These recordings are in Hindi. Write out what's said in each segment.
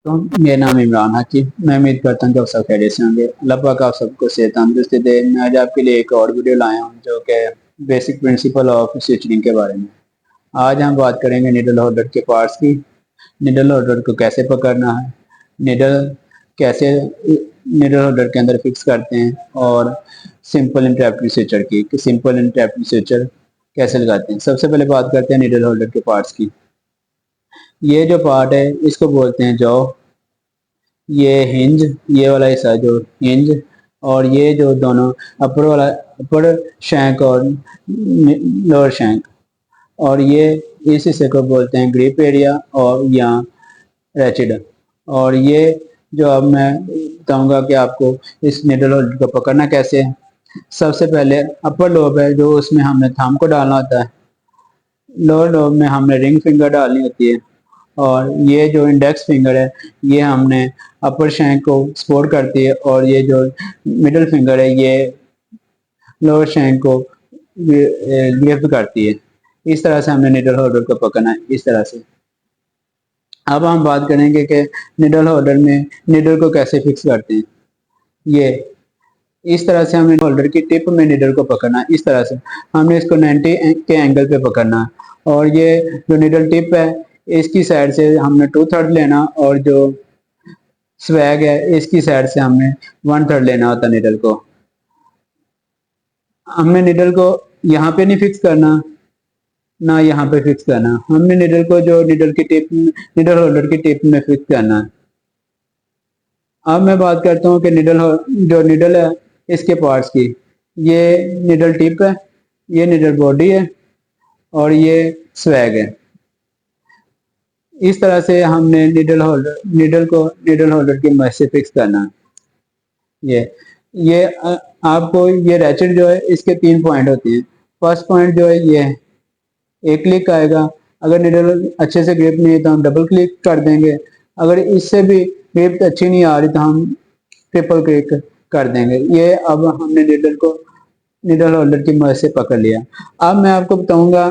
तो मेरा नाम इमरान हाकिम। मैं उम्मीद करता हूँ कि आप सब खैरियत से होंगे। अल्लाह पाक आप सबको सेहत तंदुरुस्ती दे। मैं आज आपके लिए एक और वीडियो लाया हूँ जो कि बेसिक प्रिंसिपल ऑफ स्विचनिंग के बारे में। आज हम बात करेंगे निडल होल्डर के पार्ट्स की। निडल होल्डर को कैसे पकड़ना है, निडल कैसे निडल होल्डर के अंदर फिक्स करते हैं, और सिंपल इंटरैक्टिव स्विचर की कि सिंपल इंटरैक्टिव स्विचर कैसे लगाते हैं। सबसे पहले बात करते हैं निडल होल्डर के पार्ट्स की। ये जो पार्ट है इसको बोलते हैं जॉ। ये हिंज, ये वाला हिस्सा जो हिंज, और ये जो दोनों अपर वाला अपर शैंक और लोअर शैंक, और ये इस हिस्से को बोलते हैं ग्रिप एरिया और या रैचिड। और ये जो अब मैं बताऊंगा कि आपको इस निडल होल्डर को पकड़ना कैसे है। सबसे पहले अपर लोब है जो उसमें हमने थंब को डालना होता है। लोअर लोब में हमने रिंग फिंगर डालनी होती है, और ये जो इंडेक्स फिंगर है ये हमने अपर शैंक को सपोर्ट करती है, और ये जो मिडिल फिंगर है ये लोअर शैंक को लिफ्ट करती है। इस तरह से हमने निडल होल्डर को पकड़ना है, इस तरह से। अब हम बात करेंगे कि निडल होल्डर में निडल को कैसे फिक्स करते हैं। ये इस तरह से हमें होल्डर की टिप में निडल को पकड़ना है, इस तरह से हमने इसको 90 के एंगल पे पकड़ना है। और ये जो निडल टिप है इसकी साइड से हमने 2/3 लेना, और जो स्वैग है इसकी साइड से हमने 1/3 लेना होता निडल को। हमने निडल को यहाँ पे नहीं फिक्स करना, ना यहाँ पे फिक्स करना। हमने निडल को जो निडल की टिप, निडल होल्डर की टिप में फिक्स करना है। अब मैं बात करता हूँ कि जो निडल है इसके पार्ट्स की। ये निडल टिप है, ये निडल बॉडी है, और ये स्वैग है। इस तरह से हमने निडल को निडल होल्डर की मदद से फिक्स करना है। ये आपको ये रैचेट जो है इसके 3 पॉइंट होते हैं। फर्स्ट पॉइंट जो है ये है, एक क्लिक आएगा। अगर निडल अच्छे से ग्रिप नहीं है तो हम डबल क्लिक कर देंगे। अगर इससे भी ग्रिप अच्छी नहीं आ रही तो हम ट्रिपल क्लिक कर देंगे। ये अब हमने निडल होल्डर की मदद से पकड़ लिया। अब मैं आपको बताऊंगा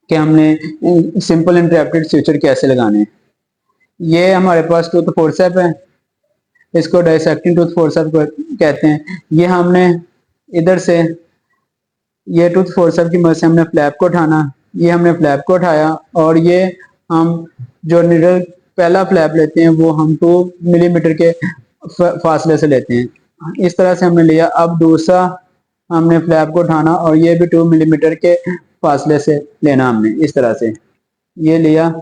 कि हमने सिंपल इंटरैक्टेड स्विचर कैसे लगाने हैं। ये हमारे पास टूथ फोर्सेप है, इसको डाइसेक्टिंग टूथ फोर्सेप कहते हैं। ये हमने इधर से, ये टूथ फोर्सेप की मदद से हमने फ्लैप को उठाना। ये हमने फ्लैप को उठाया, और ये हम जो निडल पहला फ्लैप लेते हैं वो हम 2 मिलीमीटर के फासले से लेते हैं। इस तरह से हमने लिया। अब दूसरा हमने फ्लैप को उठाना, और ये भी 2 मिलीमीटर के फासले से लेना हमने, इस तरह से ये लिया।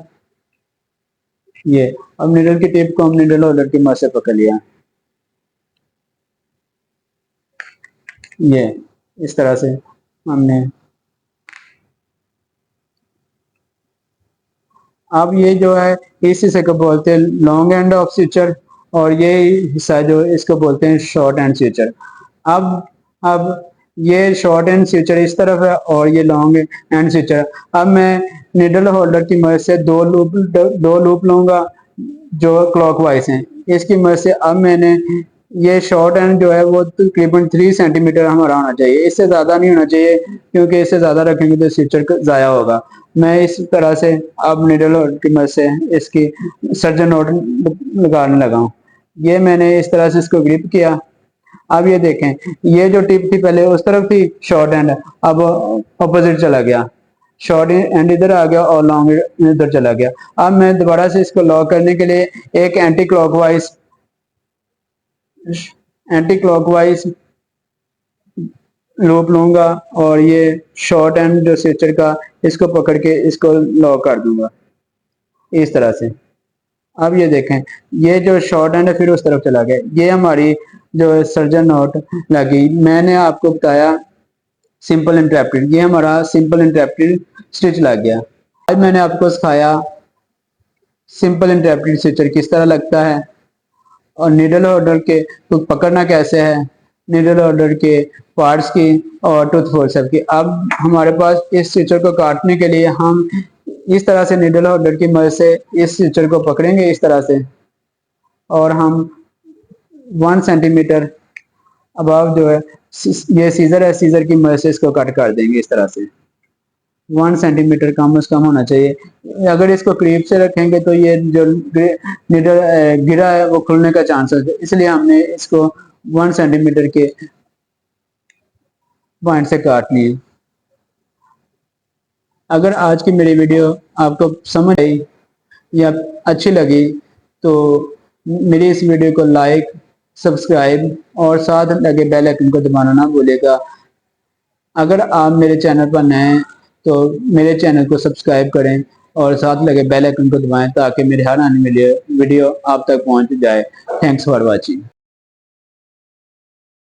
ये अब निडल की टिप को हम निडल होल्डर की मदद से पकड़ लिया। ये इस तरह से हमने। अब ये जो है इस हिस्से को बोलते हैं लॉन्ग एंड ऑफ स्विचर, और ये हिस्सा जो इसको बोलते हैं शॉर्ट एंड स्विचर। अब ये शॉर्ट एंड स्विचर इस तरफ है, और ये लॉन्ग एंड स्विचर। अब मैं निडल होल्डर की मदद से दो लूप लूंगा जो क्लॉकवाइज हैं। इसकी मदद से अब मैंने ये शॉर्ट एंड जो है वो तकरीबन 3 सेंटीमीटर हमारा होना चाहिए, इससे ज्यादा नहीं होना चाहिए, क्योंकि इससे ज्यादा रखेंगे तो स्विचर जाया होगा। मैं इस तरह से अब निडल होल्डर की मदद से इसकी सर्जन नोट लगाने लगा हूँ। ये मैंने इस तरह से इसको ग्रिप किया। अब ये देखें, ये जो टिप थी पहले उस तरफ थी शॉर्ट एंड, अब ऑपोजिट चला गया। शॉर्ट एंड इधर आ गया और लॉन्ग इधर चला गया। अब मैं दोबारा से इसको लॉक करने के लिए एक एंटी क्लॉकवाइज लूप लूंगा, और ये शॉर्ट एंड जो स्विचर का इसको पकड़ के इसको लॉक कर दूंगा, इस तरह से। अब ये देखें, ये जो शॉर्ट एंड है फिर उस तरफ चला गया। ये हमारी जो सर्जन नोट लगी। मैंने आपको बताया सिंपल इंटरप्टेड, ये हमारा सिंपल इंटरप्टेड स्टिच लग गया। आज मैंने आपको सिखाया सिंपल इंटरप्टेड स्टिचर किस तरह लगता है, और निडल होल्डर के तो पकड़ना कैसे है, निडल होल्डर के पार्ट्स की और टूथ फोर्सेप की। अब हमारे पास इस स्टिचर को काटने के लिए हम इस तरह से निडल होल्डर की मदद से इस स्टिचर को पकड़ेंगे, इस तरह से, और हम 1 सेंटीमीटर अबव जो है ये सीजर है, सीजर की मदद से इसको कट कर देंगे, इस तरह से। 1 सेंटीमीटर कम से कम होना चाहिए। अगर इसको करीब से रखेंगे तो ये जो निडल गिरा है वो खुलने का चांसेस है, इसलिए हमने इसको 1 सेंटीमीटर के पॉइंट से काट लिए। अगर आज की मेरी वीडियो आपको समझ आई या अच्छी लगी तो मेरी इस वीडियो को लाइक, सब्सक्राइब और साथ लगे बेल आइकन को दबाना ना भूलिएगा। अगर आप मेरे चैनल पर नए हैं तो मेरे चैनल को सब्सक्राइब करें और साथ लगे बेल आइकन को दबाएं ताकि मेरे हर आने वाली वीडियो आप तक पहुंच जाए। Thanks for watching.